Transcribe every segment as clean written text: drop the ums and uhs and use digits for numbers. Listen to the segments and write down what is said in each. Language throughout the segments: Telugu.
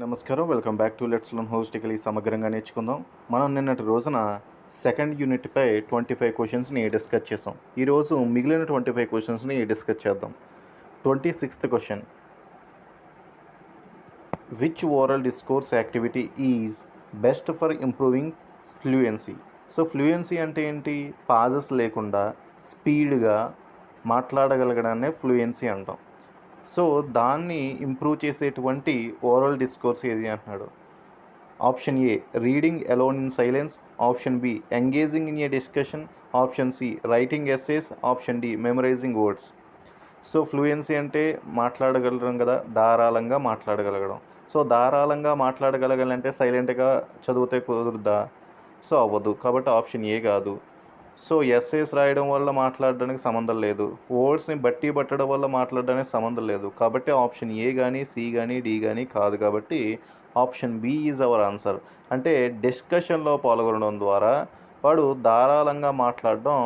నమస్కారం. Welcome back to let's learn holistically సమగ్రంగా నేర్చుకుందాం. మనం నిన్నటి రోజున సెకండ్ యూనిట్‌పై 25 క్వెషన్స్‌ని డిస్కస్ చేసాం. ఈరోజు మిగిలిన 25 క్వెషన్స్‌ని డిస్కస్ చేద్దాం. 26th question. Which oral discourse activity is best for improving fluency? So fluency అంటే ఏంటి? పాజెస్ లేకుండా స్పీడ్‌గా మాట్లాడగలగడాన్నే ఫ్లూయెన్సీ అంటాం. సో దాన్ని ఇంప్రూవ్ చేసేటువంటి ఓరల్ డిస్కోర్స్ ఏది అంటున్నాడు. Option A reading alone in silence, option B engaging in a discussion, option C writing essays, option D memorizing words. So fluency అంటే మాట్లాడగలగడం కదా, ధారాళంగా మాట్లాడగలగడం. సో ధారాళంగా మాట్లాడగలగాలంటే సైలెంట్గా చదివితే కుదురుద్దా? సో అవ్వదు. కాబట్టి ఆప్షన్ ఏ కాదు. సో ఎస్సేస్ రాయడం వల్ల మాట్లాడడానికి సంబంధం లేదు, వర్డ్స్ని బట్టి పట్టడం వల్ల మాట్లాడడానికి సంబంధం లేదు. కాబట్టి ఆప్షన్ ఏ కానీ సి కానీ డి కానీ కాదు. కాబట్టి option B is our answer. అంటే డిస్కషన్లో పాల్గొనడం ద్వారా వాడు ధారాళంగా మాట్లాడడం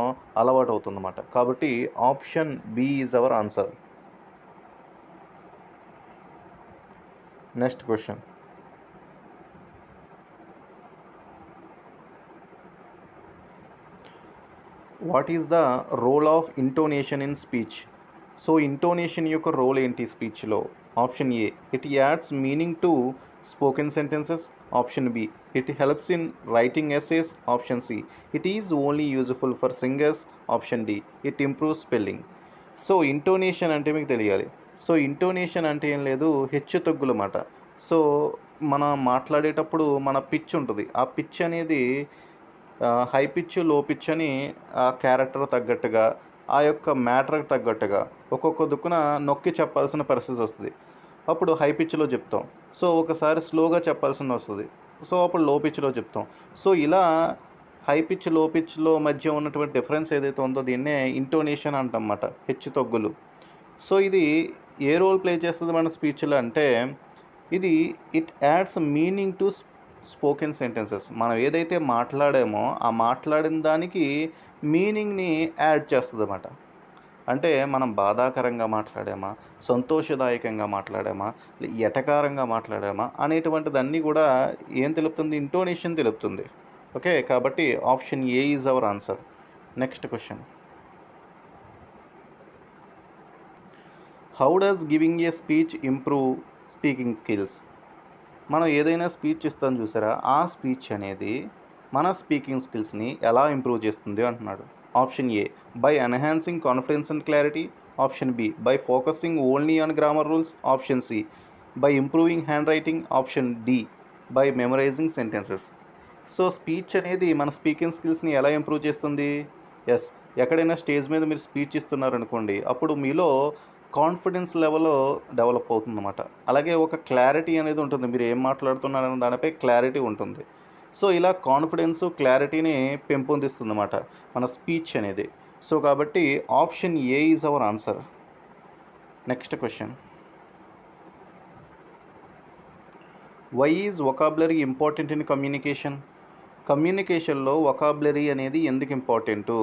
అలవాటు అవుతుందన్నమాట. కాబట్టి option B is our answer. Next question. What is the role of intonation in speech? So intonation యొక్క రోల్ ఏంటి స్పీచ్లో? Option A it adds meaning to spoken sentences, option B it helps in writing essays, option C it is only useful for singers, option D it improves spelling. So intonation అంటే మీకు తెలియాలి. సో ఇంటోనేషన్ అంటే ఏం లేదు, హెచ్చు తగ్గులన్నమాట. సో మనం మాట్లాడేటప్పుడు మన పిచ్ ఉంటుంది. ఆ పిచ్ అనేది హై పిచ్, లో పిచ్ అని ఆ క్యారెక్టర్ తగ్గట్టుగా, ఆ యొక్క మ్యాటర్కి తగ్గట్టుగా ఒక్కొక్క దిక్కున నొక్కి చెప్పాల్సిన పరిస్థితి వస్తుంది. అప్పుడు హై పిచ్లో చెప్తాం. సో ఒకసారి స్లోగా చెప్పాల్సిన వస్తుంది. సో అప్పుడు లో పిచ్లో చెప్తాం. సో ఇలా హై పిచ్, లో పిచ్లో మధ్య ఉన్నటువంటి డిఫరెన్స్ ఏదైతే ఉందో దీన్నే ఇంటోనేషన్ అంటన్నమాట, హెచ్చు తగ్గులు. సో ఇది ఏ రోల్ ప్లే చేస్తుంది మన స్పీచ్లో అంటే, ఇది it adds meaning to spoken sentences. మనం ఏదైతే మాట్లాడామో ఆ మాట్లాడిన దానికి మీనింగ్ని యాడ్ చేస్తుంది అన్నమాట. అంటే మనం బాధాకరంగా మాట్లాడామా, సంతోషదాయకంగా మాట్లాడామా, ఎటకారంగా మాట్లాడామా అనేటువంటిదన్నీ కూడా ఏం తెలుపుతుంది? ఇంటోనేషన్ తెలుపుతుంది. ఓకే, కాబట్టి option A is our answer. Next question. How does giving a speech improve speaking skills? మనం ఏదైనా స్పీచ్ ఇస్తాం చూసారా, ఆ స్పీచ్ అనేది మన స్పీకింగ్ స్కిల్స్ని ఎలా ఇంప్రూవ్ చేస్తుంది అంటున్నాడు. Option A by enhancing confidence and clarity, option B by focusing only on grammar rules, option C by improving handwriting, option D by memorizing sentences. So speech అనేది మన స్పీకింగ్ స్కిల్స్ని ఎలా ఇంప్రూవ్ చేస్తుంది? ఎస్, ఎక్కడైనా స్టేజ్ మీద మీరు స్పీచ్ ఇస్తున్నారనుకోండి, అప్పుడు మీలో కాన్ఫిడెన్స్ లెవెల్ డెవలప్ అవుతుందన్నమాట. అలాగే ఒక క్లారిటీ అనేది ఉంటుంది, మీరు ఏం మాట్లాడుతున్నారనే దానిపై క్లారిటీ ఉంటుంది. సో ఇలా కాన్ఫిడెన్స్, క్లారిటీని పెంపొందిస్తుందన్నమాట మన స్పీచ్ అనేది. సో కాబట్టి option A is our answer. Next question. Why is vocabulary important in communication? కమ్యూనికేషన్లో వొకాబులరీ అనేది ఎందుకు ఇంపార్టెంటు?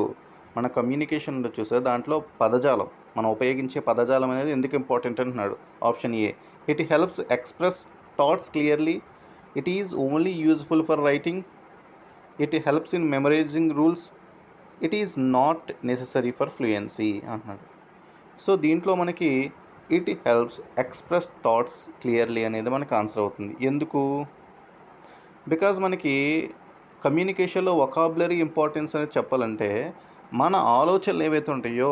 మన కమ్యూనికేషన్ చూసే దాంట్లో పదజాలం, మనం ఉపయోగించే పదజాలం అనేది ఎందుకు ఇంపార్టెంట్ అంటున్నాడు. Option A it helps express thoughts clearly, it is only useful for writing, it helps in memorising rules, it is not necessary for fluency అంటున్నాడు. సో దీంట్లో మనకి it helps express thoughts clearly అనేది మనకు ఆన్సర్ అవుతుంది. ఎందుకు? బికాజ్ మనకి కమ్యూనికేషన్లో వొకాబులరీ ఇంపార్టెన్స్ అనేది చెప్పాలంటే, మన ఆలోచనలు ఏవైతే ఉంటాయో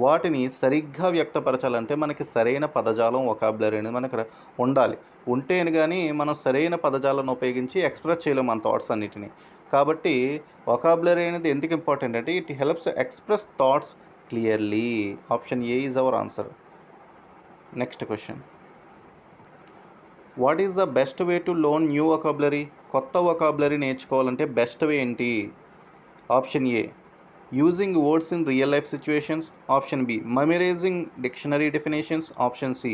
వాటిని సరిగ్గా వ్యక్తపరచాలంటే మనకి సరైన పదజాలం, వొకాబులరీ అనేది మనకు ఉండాలి. ఉంటేనే కానీ మనం సరైన పదజాలను ఉపయోగించి ఎక్స్ప్రెస్ చేయలేము మన థాట్స్ అన్నిటిని. కాబట్టి వొకాబులరీ అనేది ఎందుకు ఇంపార్టెంట్ అంటే, it helps express thoughts clearly. Option A is our answer. Next question. What is the best way to learn new vocabulary? కొత్త వొకాబులరీ నేర్చుకోవాలంటే బెస్ట్ వే ఏంటి? Option A using words in real life situations, option B memorizing dictionary definitions, option C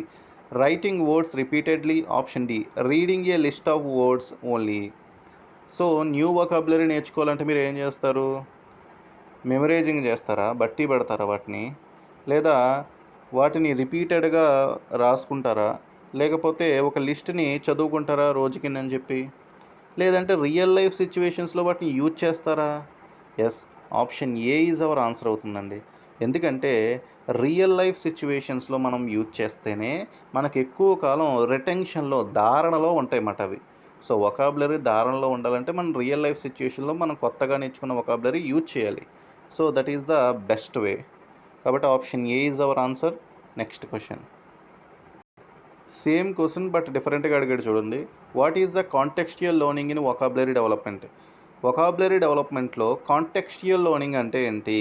writing words repeatedly, option D reading a list of words only. So new vocabulary నేర్చుకోవాలంటే మీరు ఏం చేస్తారు? మెమరైజింగ్ చేస్తారా, బట్టి పెడతారా వాటిని, లేదా వాటిని రిపీటెడ్గా రాసుకుంటారా, లేకపోతే ఒక లిస్ట్ని చదువుకుంటారా రోజుకి అని చెప్పి, లేదంటే రియల్ లైఫ్ సిచ్యువేషన్స్లో వాటిని యూజ్ చేస్తారా? Yes, option A is our answer అవుతుందండి. ఎందుకంటే రియల్ లైఫ్ సిచ్యువేషన్స్లో మనం యూజ్ చేస్తేనే మనకు ఎక్కువ కాలం రిటెన్షన్లో ధారణలో ఉంటాయన్నమాట అవి. సో వొకాబులరీ ధారణలో ఉండాలంటే మనం రియల్ లైఫ్ సిచ్యువేషన్లో మనం కొత్తగా నేర్చుకున్న వొకాబులరీ యూజ్ చేయాలి. So that is the best way. కాబట్టి option A is our answer. Next question. Same question but డిఫరెంట్గా అడిగాడు చూడండి. What is the contextual learning in vocabulary development? Vocabulary డెవలప్మెంట్లో కాంటెక్స్చువల్ లెర్నింగ్ అంటే ఏంటి?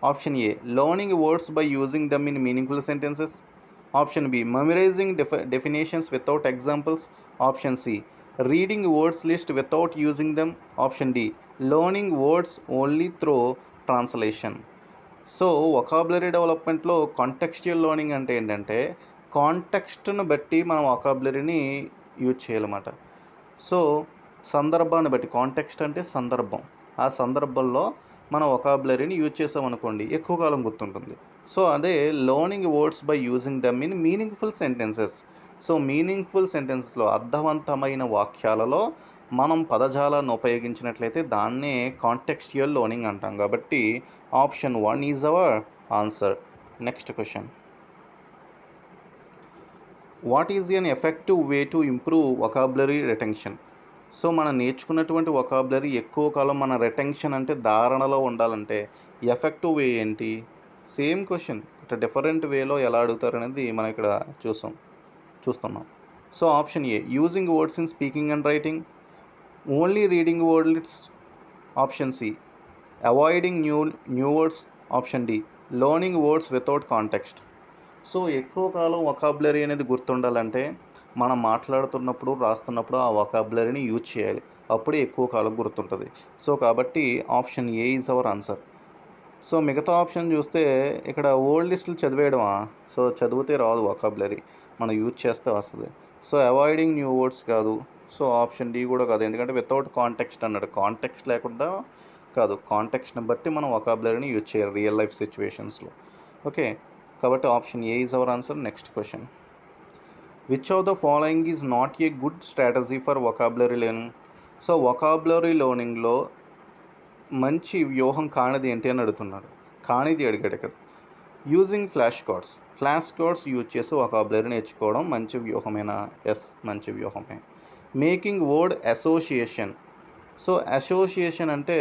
Option A, learning words by using them in meaningful sentences. Option B, memorising definitions without examples. Option C, reading words list without using them. Option D, learning words only through translation. So vocabulary డెవలప్మెంట్లో కాంటెక్స్చువల్ లెర్నింగ్ అంటే ఏంటంటే కాంటెక్స్ట్ను బట్టి మనం వొకాబులరీని యూజ్ చేయాలన్నమాట. సో సందర్భాన్ని బట్టి, కాంటెక్స్ట్ అంటే సందర్భం, ఆ సందర్భంలో మనం వొకాబులరీని యూజ్ చేసామనుకోండి ఎక్కువ కాలం గుర్తుంటుంది. సో అదే learning words by using them in meaningful sentences. So meaningful సెంటెన్సెస్లో అర్థవంతమైన వాక్యాలలో మనం పదజాలాన్ని ఉపయోగించినట్లయితే దాన్నే కాంటెక్స్చువల్ లెర్నింగ్ అంటాం. కాబట్టి option 1 is our answer. Next question. What is an effective way to improve vocabulary retention? So మనం నేర్చుకున్నటువంటి వొకాబులరీ ఎక్కువ కాలం మన రిటెన్షన్ అంటే ధారణలో ఉండాలంటే ఎఫెక్టివ్ వే ఏంటి? సేమ్ క్వశ్చన్ ఇట్లా డిఫరెంట్ వేలో ఎలా అడుగుతారు అనేది మనం ఇక్కడ చూస్తున్నాం. So option A, using words in speaking and writing. Only reading words. Option C, avoiding new words. Option D, learning words without context. So ఎక్కువ కాలం వొకాబులరీ అనేది గుర్తుండాలంటే మనం మాట్లాడుతున్నప్పుడు రాస్తున్నప్పుడు ఆ వొకాబులరీని యూజ్ చేయాలి. అప్పుడే ఎక్కువ కాలం గుర్తుంటుంది. సో కాబట్టి option A is our answer. So మిగతా ఆప్షన్ చూస్తే ఇక్కడ ఓల్డ్ లిస్టులు చదివేయడమా? సో చదివితే రాదు వొకాబులరీ, మనం యూజ్ చేస్తే వస్తుంది. సో అవాయిడింగ్ న్యూ వర్డ్స్ కాదు. సో ఆప్షన్ డి కూడా కాదు, ఎందుకంటే వితౌట్ కాంటెక్స్ట్ అన్నాడు. కాంటెక్స్ట్ లేకుండా కాదు, కాంటెక్స్ట్ని బట్టి మనం వొకాబులరీని యూజ్ చేయాలి రియల్ లైఫ్ సిచ్యువేషన్స్లో. ఓకే, కాబట్టి option A is our answer. Next question. Which of the following is not a good strategy for vocabulary learning? So vocabulary లెర్నింగ్లో మంచి వ్యూహం కానిది ఏంటి అని అడుగుతున్నాడు. కానిది అడిగాడు ఇక్కడ. యూజింగ్ ఫ్లాష్ కార్డ్స్ యూజ్ చేసి వొకాబులరీ నేర్చుకోవడం మంచి వ్యూహమేనా? ఎస్, మంచి వ్యూహమే. Making word association. So association అంటే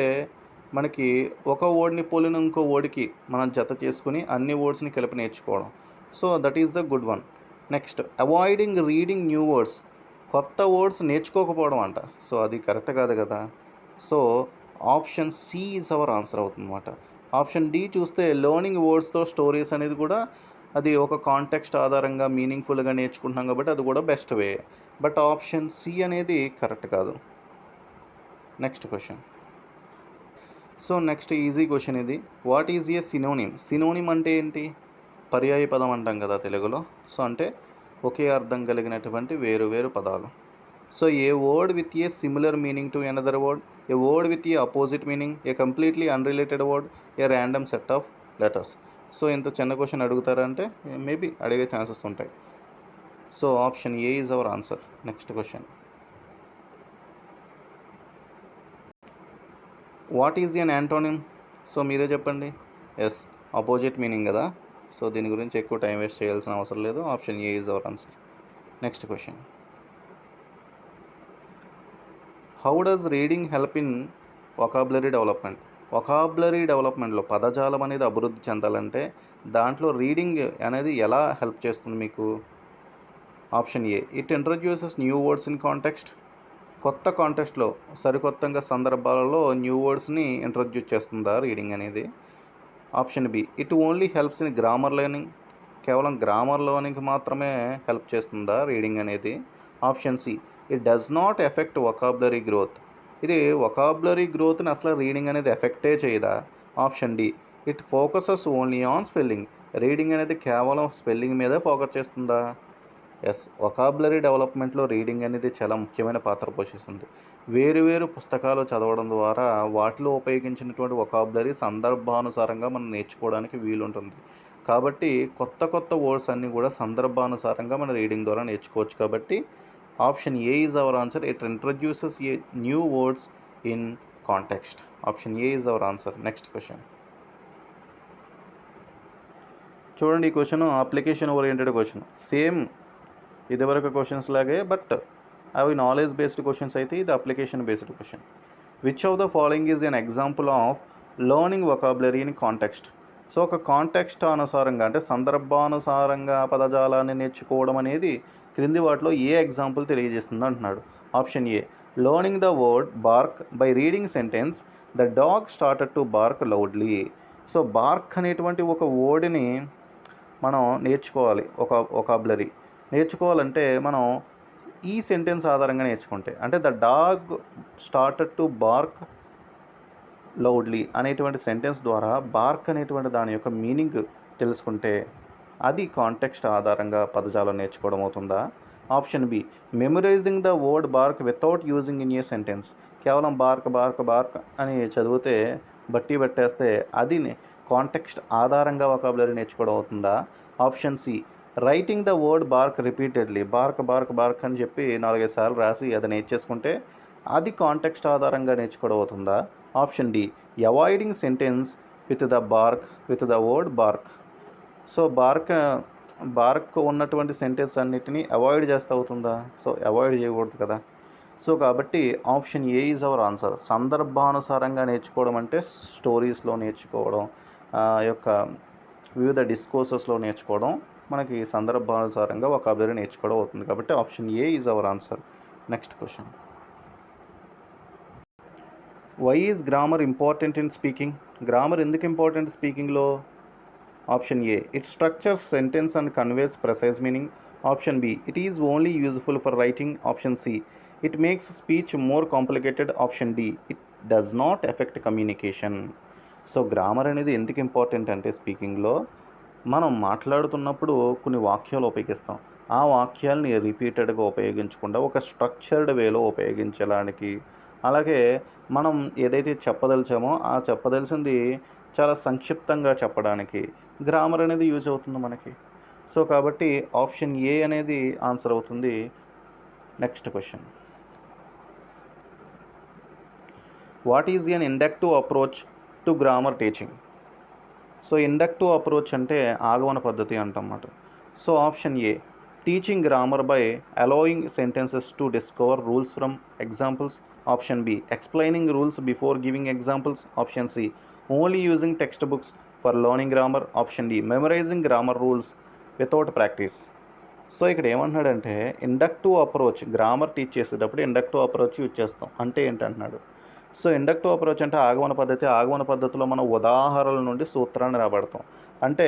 మనకి ఒక వర్డ్ని పోలిన ఇంకో వర్డ్కి మనం జత చేసుకుని అన్ని వర్డ్స్ని కలిపి నేర్చుకోవడం. So that is the good one. Next, avoiding reading new words. కొత్త వర్డ్స్ నేర్చుకోకపోవడం అంట. సో అది కరెక్ట్ కాదు కదా. So option C is our answer అవుతుందన్నమాట. ఆప్షన్ డి చూస్తే లెర్నింగ్ వర్డ్స్తో స్టోరీస్ అనేది కూడా అది ఒక కాంటెక్స్ట్ ఆధారంగా మీనింగ్ఫుల్గా నేర్చుకుంటున్నాం కాబట్టి అది కూడా best way. But option C అనేది కరెక్ట్ కాదు. Next question. So next easy question ఇది. What is a synonym? Synonym అంటే ఏంటి? పర్యాయ పదం అంటాం కదా తెలుగులో. సో అంటే ఒకే అర్థం కలిగినటువంటి వేరు వేరు పదాలు. So a word with a similar meaning to another word, a word with a opposite meaning, a completely unrelated word, a random set of letters. So ఇంత చిన్న క్వశ్చన్ అడుగుతారంటే మేబీ అడిగే ఛాన్సెస్ ఉంటాయి. So option A is our answer. Next question. What is an antonym? So మీరే చెప్పండి. ఎస్, అపోజిట్ మీనింగ్ కదా. సో దీని గురించి ఎక్కువ టైం వేస్ట్ చేయాల్సిన అవసరం లేదు. Option A is our answer. Next question. How does reading help in vocabulary development? Vocabulary డెవలప్మెంట్లో పదజాలం అనేది అభివృద్ధి చెందాలంటే దాంట్లో రీడింగ్ అనేది ఎలా హెల్ప్ చేస్తుంది మీకు? Option A, it introduces new words in context. కొత్త కాంటెక్స్ట్లో సరికొత్తగా సందర్భాలలో న్యూ వర్డ్స్ని ఇంట్రడ్యూస్ చేస్తుందా రీడింగ్ అనేది? Option B, it only helps in grammar learning. కేవలం గ్రామర్ లెర్నింగ్కి మాత్రమే హెల్ప్ చేస్తుందా రీడింగ్ అనేది? Option C, it does not affect vocabulary growth. ఇది వొకాబులరీ గ్రోత్ని అసలు రీడింగ్ అనేది ఎఫెక్టే చేయదా? Option D, it focuses only on spelling. Reading అనేది కేవలం స్పెల్లింగ్ మీదే ఫోకస్ చేస్తుందా? ఎస్, వొకాబులరీ డెవలప్మెంట్లో రీడింగ్ అనేది చాలా ముఖ్యమైన పాత్ర పోషిస్తుంది. వేరు పుస్తకాలు చదవడం ద్వారా వాటిలో ఉపయోగించినటువంటి వొకాబులరీ సందర్భానుసారంగా మనం నేర్చుకోవడానికి వీలుంటుంది. కాబట్టి కొత్త కొత్త వర్డ్స్ అన్నీ కూడా సందర్భానుసారంగా మన రీడింగ్ ద్వారా నేర్చుకోవచ్చు. కాబట్టి option A is our answer. It introduces a new words in context. Option A is our answer. Next question చూడండి. ఈ question application oriented question. Same ఇదివరకు క్వశ్చన్స్ లాగే, బట్ అవి నాలెడ్జ్ బేస్డ్ క్వశ్చన్స్ అయితే ఇది application based question. Which of the following is an example of learning vocabulary in context. So ఒక కాంటెక్స్ట్ అనుసారంగా అంటే సందర్భానుసారంగా పదజాలాన్ని నేర్చుకోవడం అనేది క్రింది వాటిలో ఏ ఎగ్జాంపుల్ తెలియజేస్తుంది అంటున్నాడు. Option A learning the word BARC by reading sentence the dog started to BARC loudly. So BARC అనేటువంటి ఒక వర్డ్ని మనం నేర్చుకోవాలి. ఒక వొకాబులరీ నేర్చుకోవాలంటే మనం ఈ సెంటెన్స్ ఆధారంగా నేర్చుకుంటే, అంటే the dog started to BARC loudly అనేటువంటి సెంటెన్స్ ద్వారా బార్క్ అనేటువంటి దాని యొక్క మీనింగ్ తెలుసుకుంటే అది కాంటెక్స్ట్ ఆధారంగా పదజాలం నేర్చుకోవడం అవుతుందా? Option B memorizing the word bark without using in a sentence. కేవలం బార్క్ బార్క్ బార్క్ అని చదివితే బట్టి పట్టేస్తే అది కాంటెక్స్ట్ ఆధారంగా వొకాబులరీ నేర్చుకోవడం అవుతుందా? Option C writing the word bark repeatedly. Bark bark bark అని చెప్పి 4-5 సార్లు రాసి అది నేర్చేసుకుంటే అది కాంటెక్స్ట్ ఆధారంగా నేర్చుకోవడం అవుతుందా? Option D avoiding sentence with the word bark. So bark ఉన్నటువంటి సెంటెన్స్ అన్నిటినీ అవాయిడ్ చేస్తూ అవుతుందా? సో అవాయిడ్ చేయకూడదు కదా. సో కాబట్టి option A is our answer. సందర్భానుసారంగా నేర్చుకోవడం అంటే స్టోరీస్లో నేర్చుకోవడం, యొక్క వివిధ డిస్కోర్సెస్లో నేర్చుకోవడం, మనకి సందర్భానుసారంగా వొకాబులరీ నేర్చుకోవడం అవుతుంది. కాబట్టి option A is our answer. Next question. Why is grammar important in speaking. Grammar ఎందుకు ఇంపార్టెంట్ స్పీకింగ్లో? Option A it structures sentence and conveys precise meaning. Option B it is only useful for writing. Option C it makes speech more complicated. Option D it does not affect communication. So grammar అనేది ఎందుకు ఇంపార్టెంట్ అంటే స్పీకింగ్లో మనం మాట్లాడుతున్నప్పుడు కొన్ని వాక్యాలు ఉపయోగిస్తాం. ఆ వాక్యాలని రిపీటెడ్గా ఉపయోగించకుండా ఒక స్ట్రక్చర్డ్ వేలో ఉపయోగించడానికి, అలాగే మనం ఏదైతే చెప్పదలిచామో ఆ చెప్పదలిచింది చాలా సంక్షిప్తంగా చెప్పడానికి గ్రామర్ అనేది యూజ్ అవుతుంది మనకి. సో కాబట్టి ఆప్షన్ ఏ అనేది ఆన్సర్ అవుతుంది. Next question. What is an inductive approach to grammar teaching. So inductive approach అంటే ఆగమన పద్ధతి అంటన్నమాట. So option A teaching grammar by allowing sentences to discover rules from examples. Option B explaining rules before giving examples. Option C only using text books for learning grammar. Option D memorising grammar rules without practice. So ఇక్కడ ఏమంటున్నాడంటే ఇండక్టివ్ అప్రోచ్, గ్రామర్ టీచ్ చేసేటప్పుడు ఇండక్టివ్ అప్రోచ్ యూజ్ చేస్తాం. అంటే ఏంటంటున్నాడు. సో ఇండక్టివ్ అప్రోచ్ అంటే ఆగమన పద్ధతి. ఆగమన పద్ధతిలో మనం ఉదాహరణల నుండి సూత్రాన్ని రాబడతాం. అంటే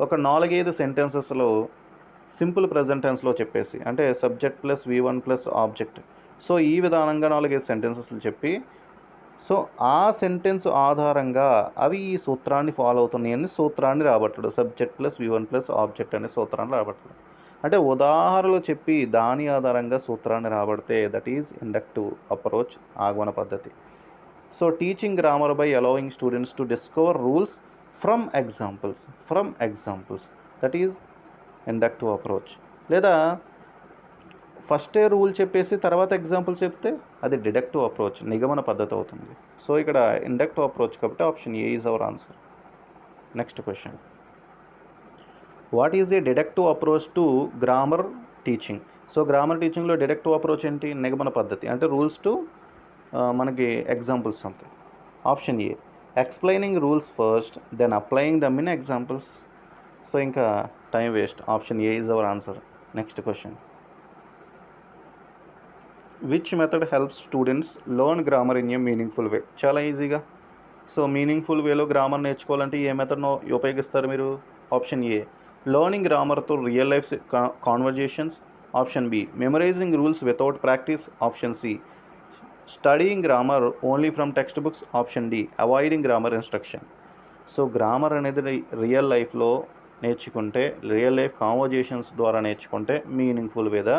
ఒక 4-5 సెంటెన్సెస్లో సింపుల్ ప్రెజెంట్ టెన్స్లో చెప్పేసి, అంటే subject plus V1 plus object. So ఈ విధానంగా 4-5 సెంటెన్సెస్లు చెప్పి, సో ఆ సెంటెన్స్ ఆధారంగా అవి ఈ సూత్రాన్ని ఫాలో అవుతున్నాయని సూత్రాన్ని రాబట్టడు. Subject plus V1 plus object అనే సూత్రాన్ని రాబట్టడు. అంటే ఉదాహరణలు చెప్పి దాని ఆధారంగా సూత్రాన్ని రాబడితే దట్ ఈజ్ ఇండక్టివ్ అప్రోచ్, ఆగమన పద్ధతి. So teaching grammar by allowing students to discover rules from examples that is inductive approach. లేదా ఫస్టే రూల్ చెప్పేసి తర్వాత ఎగ్జాంపుల్ చెప్తే అది డిడక్టివ్ అప్రోచ్, నిగమన పద్ధతి అవుతుంది. సో ఇక్కడ ఇండక్టివ్ అప్రోచ్ కాబట్టి option A is our answer. Next question. What is a deductive approach to grammar teaching. So grammar టీచింగ్లో డిడక్టివ్ అప్రోచ్ ఏంటి? నిగమన పద్ధతి, అంటే రూల్స్ టు మనకి ఎగ్జాంపుల్స్ అంతే. Option A explaining rules first then applying them in examples. So ఇంకా time waste. Option A is our answer. Next question. Which method helps students learn grammar in a meaningful way. చాలా ఈజీగా. సో మీనింగ్ఫుల్ వేలో గ్రామర్ నేర్చుకోవాలంటే ఏ మెథడ్ను ఉపయోగిస్తారు మీరు? Option A learning grammar through real life conversations. Option B memorizing rules without practice. Option C studying grammar only from text books. Option D avoiding grammar instruction. So grammar అనేది రియల్ లైఫ్లో నేర్చుకుంటే, రియల్ లైఫ్ కాన్వర్జేషన్స్ ద్వారా నేర్చుకుంటే మీనింగ్ఫుల్ వేగా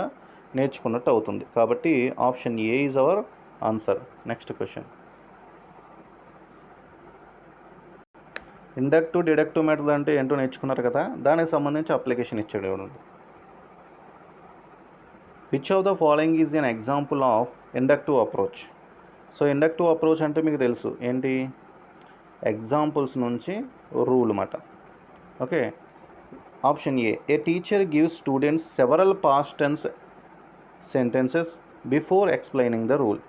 నేర్చుకున్నట్టు అవుతుంది. కాబట్టి option A is our answer. Next question. Inductive deductive method అంటే ఏంటో నేర్చుకున్నారు కదా, దానికి సంబంధించి అప్లికేషన్ ఇచ్చాడు ఎవరు. Which of the following is an example of inductive approach. So inductive approach అంటే మీకు తెలుసు ఏంటి, ఎగ్జాంపుల్స్ నుంచి రూల్ అన్నమాట. Okay, option A teacher gives students several past tense sentences before explaining the rule.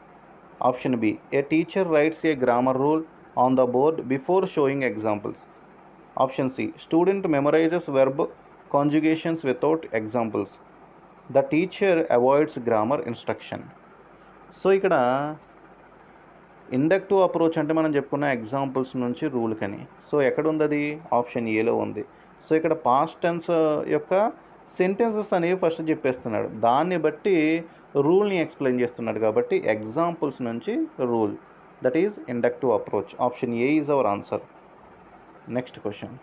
Option B, a teacher writes a grammar rule on the board before showing examples. Option C, student memorizes verb conjugations without examples. The teacher avoids grammar instruction. So ఇక్కడ ఇండక్టివ్ అప్రోచ్ అంటే మనం చెప్పుకున్న ఎగ్జాంపుల్స్ నుంచి రూల్ కని. సో ఎక్కడ ఉంది అది, ఆప్షన్ ఏలో ఉంది. సో ఇక్కడ పాస్ట్ టెన్స్ యొక్క సెంటెన్సెస్ అనేవి ఫస్ట్ చెప్పేస్తున్నాడు, దాన్ని బట్టి రూల్ని ఎక్స్ప్లెయిన్ చేస్తున్నాడు. కాబట్టి ఎగ్జాంపుల్స్ నుంచి rule, that is inductive approach. Option A is our answer. Next question,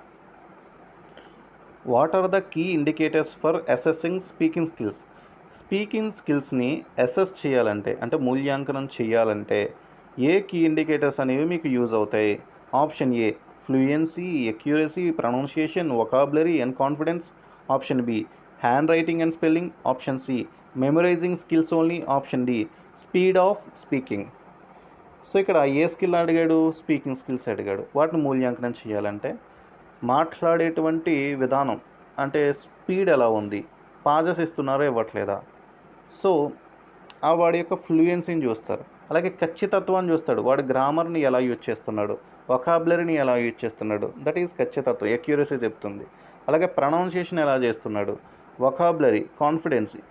what are the key indicators for assessing speaking skills. Speaking స్కిల్స్ని అసెస్ చేయాలంటే, అంటే మూల్యాంకనం చేయాలంటే ఏ కీ ఇండికేటర్స్ అనేవి మీకు యూజ్ అవుతాయి. Option A fluency, accuracy, pronunciation, vocabulary and confidence. Option B hand writing and spelling. Option C memorizing skills only. Option D speed of speaking. So ఇక్కడ ఏ స్కిల్ అడిగాడు, స్పీకింగ్ స్కిల్స్ అడిగాడు. వాటిని మూల్యాంకనం చేయాలంటే మాట్లాడేటువంటి విధానం, అంటే స్పీడ్ ఎలా ఉంది, పాజెస్ ఇస్తున్నారో ఇవ్వట్లేదా, సో ఆ వాడి యొక్క ఫ్లూయెన్సీని చూస్తారు. అలాగే ఖచ్చితత్వాన్ని చూస్తాడు, వాడు గ్రామర్ని ఎలా యూజ్ చేస్తున్నాడు, వొకాబులరీని ఎలా యూజ్ చేస్తున్నాడు, దట్ ఈజ్ ఖచ్చితత్వం, ఎక్యూరసీ చెప్తుంది. అలాగే ప్రొనౌన్సియేషన్ ఎలా చేస్తున్నాడు, వొకాబులరీ, కాన్ఫిడెన్సీ.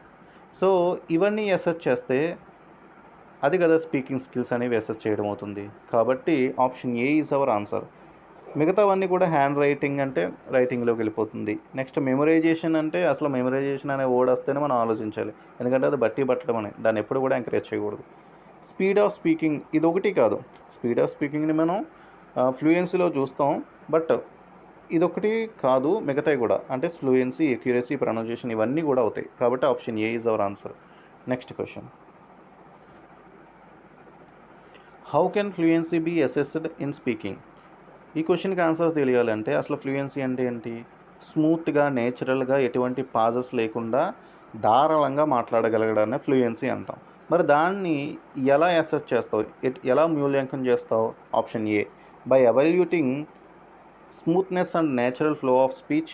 సో ఇవన్నీ అసెస్ చేస్తే అది కదా స్పీకింగ్ స్కిల్స్ అనేవి అసెస్ చేయడం అవుతుంది. కాబట్టి option A is our answer. మిగతావన్నీ కూడా హ్యాండ్ రైటింగ్ అంటే రైటింగ్లోకి వెళ్ళిపోతుంది. నెక్స్ట్ మెమరైజేషన్ అంటే అసలు మెమరైజేషన్ అనే వర్డ్ వస్తేనే మనం ఆలోచించాలి, ఎందుకంటే అది బట్టి పట్టడం అని, దాన్ని ఎప్పుడు కూడా ఎంకరేజ్ చేయకూడదు. స్పీడ్ ఆఫ్ స్పీకింగ్ ఇది ఒకటి కాదు, స్పీడ్ ఆఫ్ స్పీకింగ్ని మనం ఫ్లూయెన్సీలో చూస్తాం, బట్ ఇదొకటి కాదు, మిగతాయి కూడా అంటే ఫ్లూయెన్సీ, ఎక్యూరసీ, ప్రొనౌన్సియేషన్ ఇవన్నీ కూడా అవుతాయి. కాబట్టి option A is our answer. Next question, how can fluency be assessed in speaking. ఈ క్వశ్చన్కి ఆన్సర్ తెలియాలంటే అసలు ఫ్లూయెన్సీ అంటే ఏంటి, స్మూత్గా, నేచురల్గా, ఎటువంటి పాజెస్ లేకుండా ధారాళంగా మాట్లాడగలగడాన్ని ఫ్లూయెన్సీ అంటాం. మరి దాన్ని ఎలా అసెస్ చేస్తావు, ఎలా మూల్యాంకనం చేస్తావు. Option A by evaluating smoothness and natural flow of speech.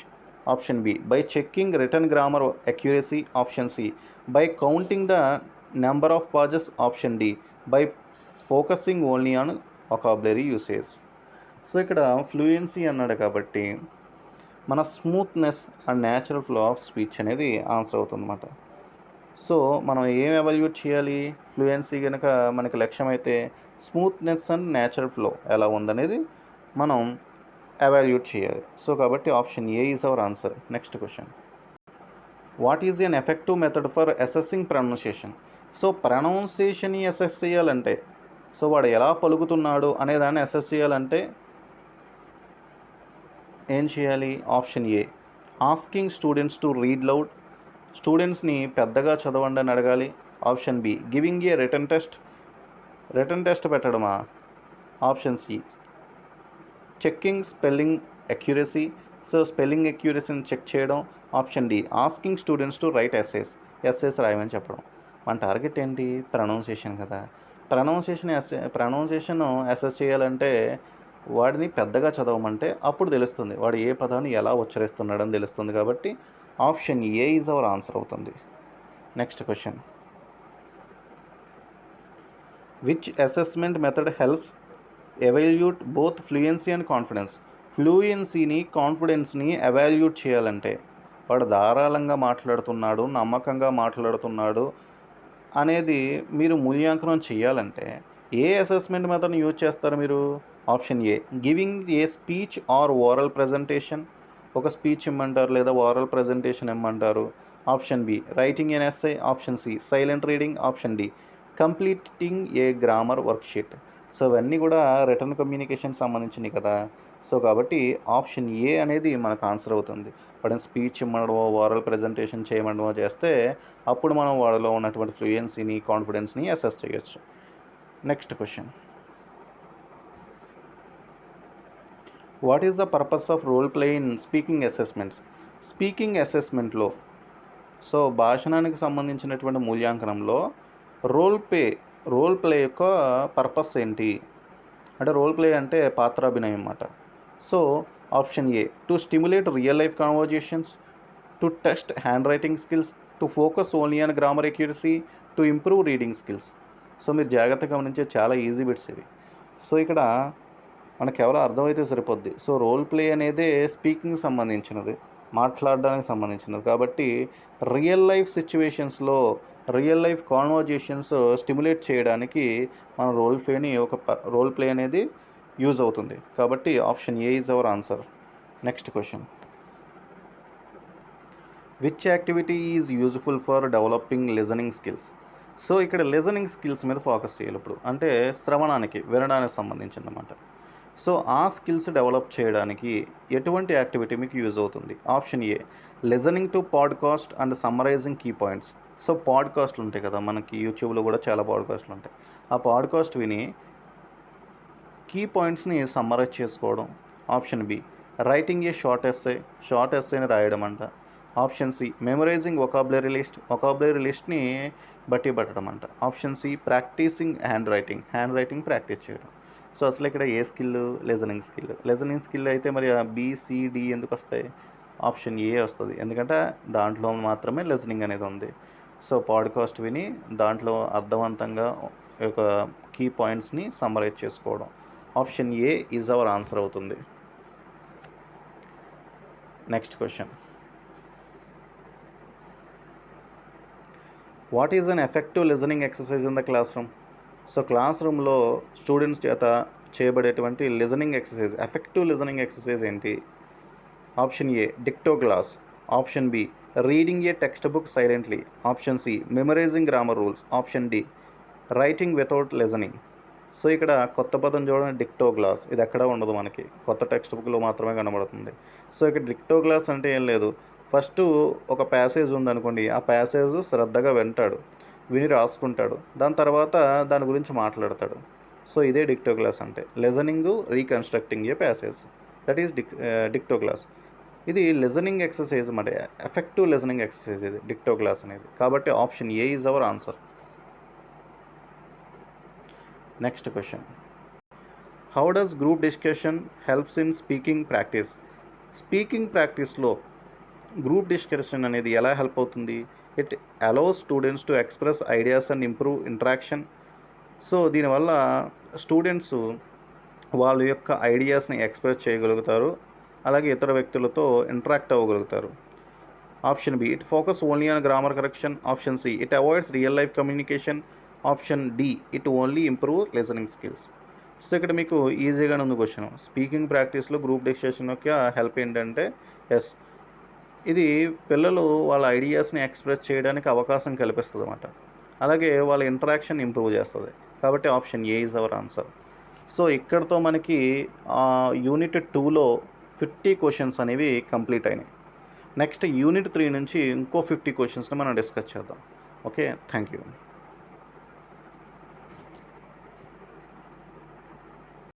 Option B by checking written grammar accuracy. Option C by counting the number of pauses. Option D by focusing only on vocabulary usage. So ఇక్కడ ఫ్లూయెన్సీ అన్నాడు కాబట్టి మన smoothness and natural flow of speech అనేది ఆన్సర్ అవుతుందన్నమాట. సో మనం ఏం ఎవాల్యూట్ చేయాలి, ఫ్లూయెన్సీ కనుక మనకి లక్ష్యం అయితే స్మూత్నెస్ అండ్ న్యాచురల్ ఫ్లో ఎలా ఉందనేది మనం ఎవాల్యూట్ చేయాలి. సో కాబట్టి option A is our answer. Next question, what is an effective method for assessing pronunciation. So ప్రొనౌన్సియేషన్ని అసెస్ చేయాలంటే, సో వాడు ఎలా పలుకుతున్నాడు అనే దాన్ని అసెస్ చేయాలంటే ఏం చేయాలి. Option A asking students to read loud, స్టూడెంట్స్ని పెద్దగా చదవండి అని అడగాలి. Option B giving a written test పెట్టడమా. Option C checking spelling accuracy, so spelling అక్యురసీని చెక్ చేయడం. Option D asking students to write essays రాయమని చెప్పడం. మన టార్గెట్ ఏంటి, ప్రొనౌన్సియేషన్ కదా. ప్రొనౌన్సియేషన్ అసెస్ చేయాలంటే వాడిని పెద్దగా చదవమంటే అప్పుడు తెలుస్తుంది వాడు ఏ పదాన్ని ఎలా ఉచ్చరిస్తున్నాడని తెలుస్తుంది. కాబట్టి option A is our answer అవుతుంది. Next question, which assessment method helps evaluate both fluency and confidence. ఫ్లూయెన్సీని, కాన్ఫిడెన్స్ని ఎవాల్యూట్ చేయాలంటే వాడు ధారాళంగా మాట్లాడుతున్నాడు, నమ్మకంగా మాట్లాడుతున్నాడు అనేది మీరు మూల్యాంకనం చేయాలంటే ఏ అసెస్మెంట్ మెథడ్ని యూజ్ చేస్తారు మీరు. Option A giving a speech or oral presentation, ఒక స్పీచ్ ఇమ్మంటారు లేదా ఓరల్ ప్రజెంటేషన్ ఇమ్మంటారు. Option B writing an essay. Option C silent reading. Option D completing a grammar worksheet. So ఇవన్నీ కూడా రిటర్న్ కమ్యూనికేషన్ సంబంధించినవి కదా. సో కాబట్టి ఆప్షన్ ఏ అనేది మనకు ఆన్సర్ అవుతుంది. వాడిని స్పీచ్ ఇమ్మడమో, ఓరల్ ప్రజెంటేషన్ చేయమడమో చేస్తే అప్పుడు మనం వాడిలో ఉన్నటువంటి ఫ్లూయెన్సీని, కాన్ఫిడెన్స్ని అసెస్ చేయొచ్చు. Next question, what is the purpose of role play in speaking assessments? Speaking అసెస్మెంట్లో సో భాషణానికి సంబంధించినటువంటి మూల్యాంకనంలో రోల్ ప్లే యొక్క పర్పస్ ఏంటి అంటే రోల్ ప్లే అంటే పాత్రాభినయం అన్నమాట. So option A to stimulate real life conversations, to test handwriting skills, to focus only on grammar accuracy, to improve reading skills. So మీరు జాగ్రత్తగా గమనించే చాలా ఈజీ బిట్స్ ఇవి. సో ఇక్కడ మనకు కేవలం అర్థమైతే సరిపోద్ది. సో రోల్ ప్లే అనేది స్పీకింగ్ సంబంధించినది, మాట్లాడడానికి సంబంధించినది కాబట్టి రియల్ లైఫ్ సిచ్యువేషన్స్లో రియల్ లైఫ్ కాన్వర్జేషన్స్ స్టిమ్యులేట్ చేయడానికి మన రోల్ ప్లే అనేది యూజ్ అవుతుంది. కాబట్టి option A is our answer. Next question, which activity is useful for developing listening skills? So ఇక్కడ లిజనింగ్ స్కిల్స్ మీద ఫోకస్ చేయాలి ఇప్పుడు, అంటే వినడానికి సంబంధించిందన్నమాట. సో ఆ స్కిల్స్ డెవలప్ చేయడానికి ఎటువంటి యాక్టివిటీ మీకు యూజ్ అవుతుంది? Option A listening to podcast and summarising key points. So పాడ్కాస్ట్లు ఉంటాయి కదా మనకి, యూట్యూబ్లో కూడా చాలా పాడ్కాస్ట్లు ఉంటాయి. ఆ పాడ్కాస్ట్ విని కీ పాయింట్స్ని సమ్మరైజ్ చేసుకోవడం. Option B writing a short ఎస్సేని రాయడం అంట. ఆప్షన్ సి మెమరైజింగ్ వొకాబులరీ లిస్ట్ని బట్టి పట్టడం అంట. Option C practising handwriting practice చేయడం. సో అసలు ఇక్కడ ఏ స్కిల్? లిజనింగ్ స్కిల్ అయితే మరి బిసిడి ఎందుకు వస్తాయి? ఆప్షన్ ఏ వస్తుంది, ఎందుకంటే దాంట్లో మాత్రమే లిజనింగ్ అనేది ఉంది. సో పాడ్కాస్ట్ విని దాంట్లో అర్థవంతంగా ఒక కీ పాయింట్స్ని సమ్మరైజ్ చేసుకోవడం. Option A is our answer అవుతుంది. Next question, what is an effective listening exercise in the classroom? So క్లాస్ రూమ్లో స్టూడెంట్స్ చేత చేయబడేటువంటి ఎఫెక్టివ్ లిజనింగ్ ఎక్సర్సైజ్ ఏంటి? Option A dictogloss. Option B reading a textbook silently. Option C memorising grammar rules. Option D writing without listening. So ఇక్కడ కొత్త పదం చూడండి, డిక్టోగ్లాస్. ఇది ఎక్కడ ఉండదు, మనకి కొత్త టెక్స్ట్ బుక్లో మాత్రమే కనబడుతుంది. సో ఇక్కడ డిక్టోగ్లాస్ అంటే ఏం లేదు, ఫస్ట్ ఒక ప్యాసేజ్ ఉందనుకోండి, ఆ ప్యాసేజ్ శ్రద్ధగా విని రాసుకుంటాడు, దాని తర్వాత దాని గురించి మాట్లాడతాడు. సో ఇదే డిక్టోగ్లాస్ అంటే, listening reconstructing a passage, that is dictogloss. ఇది లిజనింగ్ ఎక్సర్సైజ్ అంటే ఎఫెక్టివ్ లిజనింగ్ ఎక్సర్సైజ్ ఇది డిక్టోగ్లాస్ అనేది. కాబట్టి option A is our answer. Next question, how does group discussion helps in speaking practice? Speaking ప్రాక్టీస్లో గ్రూప్ డిస్కషన్ అనేది ఎలా హెల్ప్ అవుతుంది? It allows students to express ideas and improve interaction. So దీనివల్ల స్టూడెంట్స్ వాళ్ళ యొక్క ఐడియాస్ని ఎక్స్ప్రెస్ చేయగలుగుతారు, అలాగే ఇతర వ్యక్తులతో ఇంటరాక్ట్ అవ్వగలుగుతారు. Option B it focus only on grammar correction. Option C it avoids real life communication. Option D it only improve listening skills. So ఇక్కడ మీకు ఈజీగానే ఉంది క్వశ్చన్. స్పీకింగ్ ప్రాక్టీస్లో గ్రూప్ డిస్కషన్ యొక్క హెల్ప్ ఏంటంటే ఎస్, ఇది పిల్లలు వాళ్ళ ఐడియాస్ని ఎక్స్ప్రెస్ చేయడానికి అవకాశం కల్పిస్తుంది అన్నమాట, అలాగే వాళ్ళ ఇంటరాక్షన్ ఇంప్రూవ్ చేస్తుంది. కాబట్టి option A is our answer. So ఇక్కడతో మనకి యూనిట్ 2లో 50 క్వశ్చన్స్ అనేవి కంప్లీట్ అయినాయి. నెక్స్ట్ యూనిట్ 3 నుంచి ఇంకో 50 క్వశ్చన్స్ని మనం డిస్కస్ చేద్దాం. Okay, thank you.